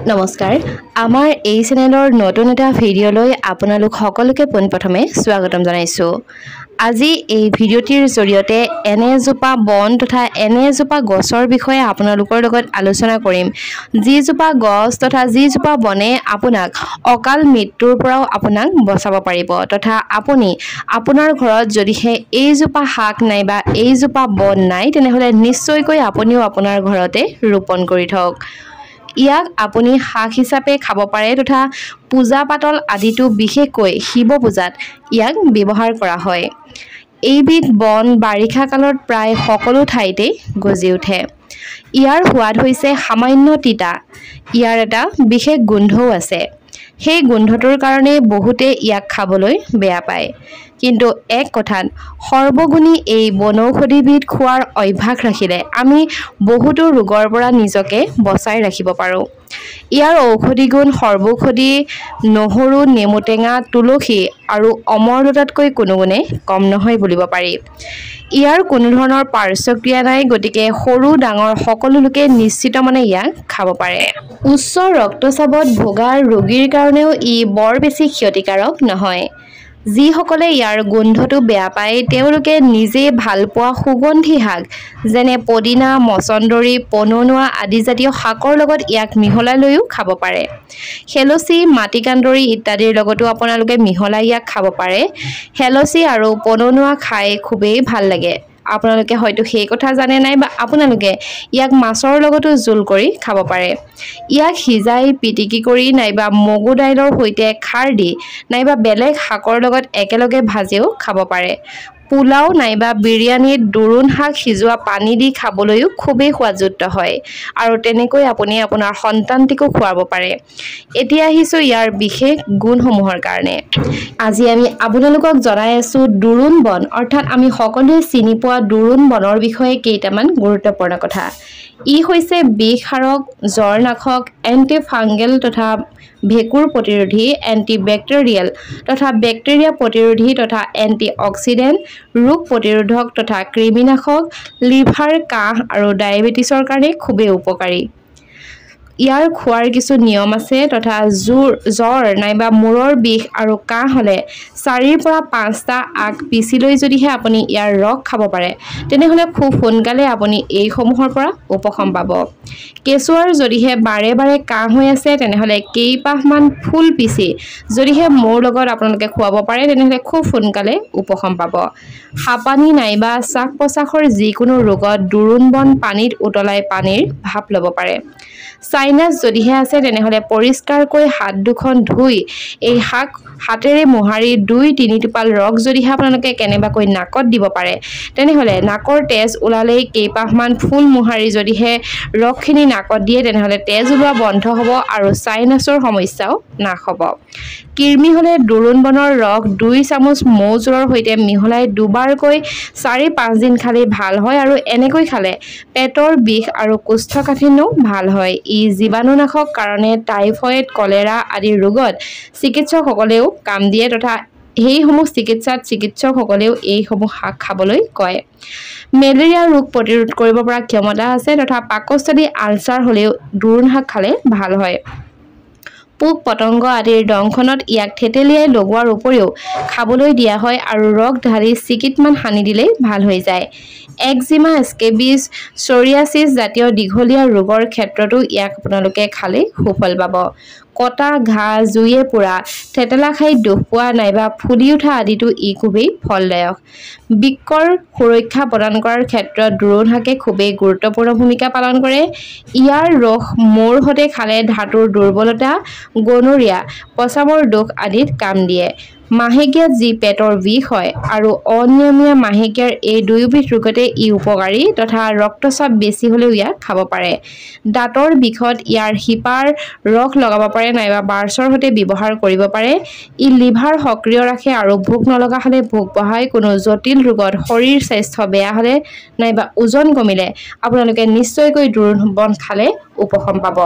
নমস্কাৰ আমাৰ এই চেনেলৰ নতুন এটা ভিডিঅ'লৈ আপোনালোক সকলোকে পোনপ্ৰথমে স্বাগতম জনাইছো। আজি এই ভিডিঅ'টিৰ জৰিয়তে এনে এজোপা বন তথা এনে এজোপা গছৰ বিষয়ে আপোনালোকৰ লগত আলোচনা কৰিম যিজোপা গছ তথা যিজোপা বনে আপোনাক অকাল মৃত্যুৰ পৰাও আপোনাক বচাব পাৰিব তথা আপুনি আপোনাৰ ঘৰত যদিহে এইজোপা শাক নাইবা এইজোপা বন নাই তেনেহলে নিশ্চয়কৈ আপুনিও আপোনাৰ ঘৰতে ৰোপণ কৰি থওক। ইয়াক আপুনি শাক হিচাপে খাব পাৰে তথা পূজা পাতল আদিটো বিশেষকৈ শিৱ পূজাত ইয়াক ব্যৱহাৰ কৰা হয়। এইবিধ বন বাৰিষা কালত প্ৰায় সকলো ঠাইতে গজি উঠে। ইয়াৰ সোৱাদ হৈছে সামান্য তিতা। ইয়াৰ এটা বিশেষ গোন্ধও আছে। সেই গোন্ধটোৰ কাৰণে বহুতে ইয়াক খাবলৈ বেয়া পায়। কিন্তু এক কথাত সৰ্বগুণী এই বনৌষধিবিধ খোৱাৰ অভ্যাস ৰাখিলে আমি বহুতো ৰোগৰ পৰা নিজকে বচাই ৰাখিব পাৰোঁ। ইয়াৰ ঔষধি গুণ সৰ্বৌষধি নহৰু নেমুটেঙা তুলসী আৰু অমৰলতাতকৈ কোনো গুণে কম নহয় বুলিব পাৰি। ইয়াৰ কোনো ধৰণৰ পাৰ্শ্বক্ৰিয়া নাই, গতিকে সৰু ডাঙৰ সকলো লোকে নিশ্চিত মনে ইয়াক খাব পাৰে। উচ্চ ৰক্তচাপত ভোগা ৰোগীৰ কাৰণেও ই বৰ বেছি ক্ষতিকাৰক নহয়। যিসকলে ইয়াৰ গোন্ধটো বেয়া পায় তেওঁলোকে নিজে ভাল পোৱা সুগন্ধি শাক যেনে পদিনা মচন্দৰী পনৌনোৱা আদি জাতীয় শাকৰ লগত ইয়াক মিহলাই লৈও খাব পাৰে। শেলচি মাটিকান্দুৰী ইত্যাদিৰ লগতো আপোনালোকে মিহলাই ইয়াক খাব পাৰে। শেলচি আৰু পনৌনোৱা খাই খুবেই ভাল লাগে। আপোনালোকে হয়তো সেই কথা জানে নাই বা আপোনালোকে ইয়াক মাছৰ লগতো জোল কৰি খাব পাৰে। ইয়াক সিজাই পিটিকি কৰি নাইবা মগু দাইলৰ সৈতে খাৰ দি নাইবা বেলেগ শাকৰ লগত একেলগে ভাজিও খাব পাৰে। পোলাও নাইবা বিৰিয়ানীত দোৰোণ শাক সিজোৱা পানী দি খাবলৈও খুবেই সোৱাদযুক্ত হয় আৰু তেনেকৈ আপুনি আপোনাৰ সন্তানটিকো খুৱাব পাৰে। এতিয়া আহিছোঁ ইয়াৰ বিশেষ গুণসমূহৰ কাৰণে। আজি আমি আপোনালোকক জনাই আছোঁ দোৰোণ বন অৰ্থাৎ আমি সকলোৱে চিনি পোৱা দোৰোণ বনৰ বিষয়ে কেইটামান গুৰুত্বপূৰ্ণ কথা। ই হৈছে বিষহাৰক জ্বৰনাশক এণ্টিফাংগেল তথা ভেঁকুৰ প্ৰতিৰোধী এণ্টিবেক্টেৰিয়েল তথা বেক্টেৰিয়া প্ৰতিৰোধী তথা এণ্টিঅক্সিডেণ্ট ৰোগ প্ৰতিৰোধক তথা কৃমিনাশক লিভাৰ কাহ আৰু ডায়েবেটিছৰ কাৰণে খুবেই উপকাৰী। ইয়াৰ খোৱাৰ কিছু নিয়ম আছে তথা জ্বৰ নাইবা মূৰৰ বিষ আৰু কাহ হ'লে 4ৰ পৰা 5টা আগ পিচি লৈ যদিহে আপুনি ইয়াৰ ৰস খাব পাৰে তেনেহ'লে খুব সোনকালে আপুনি এইসমূহৰ পৰা উপশম পাব। কেঁচুৱাৰ যদিহে বাৰে বাৰে কাহ হৈ আছে তেনেহ'লে কেইপাহমান ফুল পিচি যদিহে মৌৰ লগত আপোনালোকে খুৱাব পাৰে তেনেহ'লে খুব সোনকালে উপশম পাব। হাঁপানী নাইবা শ্বাস প্ৰশ্বাসৰ যিকোনো ৰোগত দোৰোণ বন পানীত উতলাই পানীৰ ভাপ ল'ব পাৰে। চাইনাছ যদিহে আছে তেনেহ'লে পৰিষ্কাৰকৈ হাত দুখন ধুই এই শাক হাতেৰে মোহাৰি 2-3 টোপাল ৰস যদিহে আপোনালোকে কেনেবাকৈ নাকত দিব পাৰে তেনেহ'লে নাকৰ তেজ ওলালেই কেইপাহমান ফুল মোহাৰি যদিহে ৰসখিনি নাকত দিয়ে তেনেহ'লে তেজ ওলোৱা বন্ধ হ'ব আৰু চাইনাছৰ সমস্যাও নাশ হ'ব। কৃমি হ'লে দোৰোণ বনৰ ৰস 2 চামুচ মৌ জোলৰ সৈতে মিহলাই দুবাৰকৈ 4-5 দিন খালেই ভাল হয় আৰু এনেকৈ খালে পেটৰ বিষ আৰু কোষ্ঠকাঠিন্যও ভাল হয়। ই জীৱাণুনাশক কাৰণে টাইফয়েড কলেৰা আদি ৰোগত চিকিৎসকসকলেও কাম দিয়ে তথা সেইসমূহ চিকিৎসাত চিকিৎসকসকলেও এইসমূহ শাক খাবলৈ কয়। মেলেৰিয়া ৰোগ প্ৰতিৰোধ কৰিব পৰা ক্ষমতা আছে তথা পাকস্থলী আলচাৰ হ'লেও দোৰোণ শাক খালে ভাল হয়। পোক পতংগ আদিৰ দংশনত ইয়াক থেতেলিয়াই লগোৱাৰ উপৰিও খাবলৈ দিয়া হয় আৰু ৰস ঢালি চিকিটমান সানি দিলেই ভাল হৈ যায়। একজিমা স্কেবিজ চৰিয়াচিছ জাতীয় দীঘলীয়া ৰোগৰ ক্ষেত্ৰতো ইয়াক আপোনালোকে খালে সুফল পাব। কটা ঘাঁ জুয়ে পোৰা থেতেলা খাই দুখ পোৱা নাইবা ফুলি উঠা আদিতো ই খুবেই ফলদায়ক। বৃক্কৰ সুৰক্ষা প্ৰদান কৰাৰ ক্ষেত্ৰত দোৰোণ শাকে খুবেই গুৰুত্বপূৰ্ণ ভূমিকা পালন কৰে। ইয়াৰ ৰস মৌৰ সৈতে খালে ধাতুৰ দুৰ্বলতা গনৰিয়া প্ৰস্ৰাৱৰ দোষ আদিত কাম দিয়ে। মাহেকীয়াত যি পেটৰ বিষ হয় আৰু অনিয়মীয়া মাহেকীয়াৰ এই দুয়োবিধ ৰোগতে ই উপকাৰী তথা ৰক্তচাপ বেছি হ'লেও ইয়াক খাব পাৰে। দাঁতৰ বিষত ইয়াৰ শিপাৰ ৰস লগাব পাৰে নাইবা বাৰ্চৰ সৈতে ব্যৱহাৰ কৰিব পাৰে। ই লিভাৰ সক্ৰিয় ৰাখে আৰু ভোক নলগা হ'লে ভোক বঢ়ায়। কোনো জটিল ৰোগত শৰীৰ স্বাস্থ্য বেয়া হ'লে নাইবা ওজন কমিলে আপোনালোকে নিশ্চয়কৈ দোৰোণ বন খালে উপশম পাব।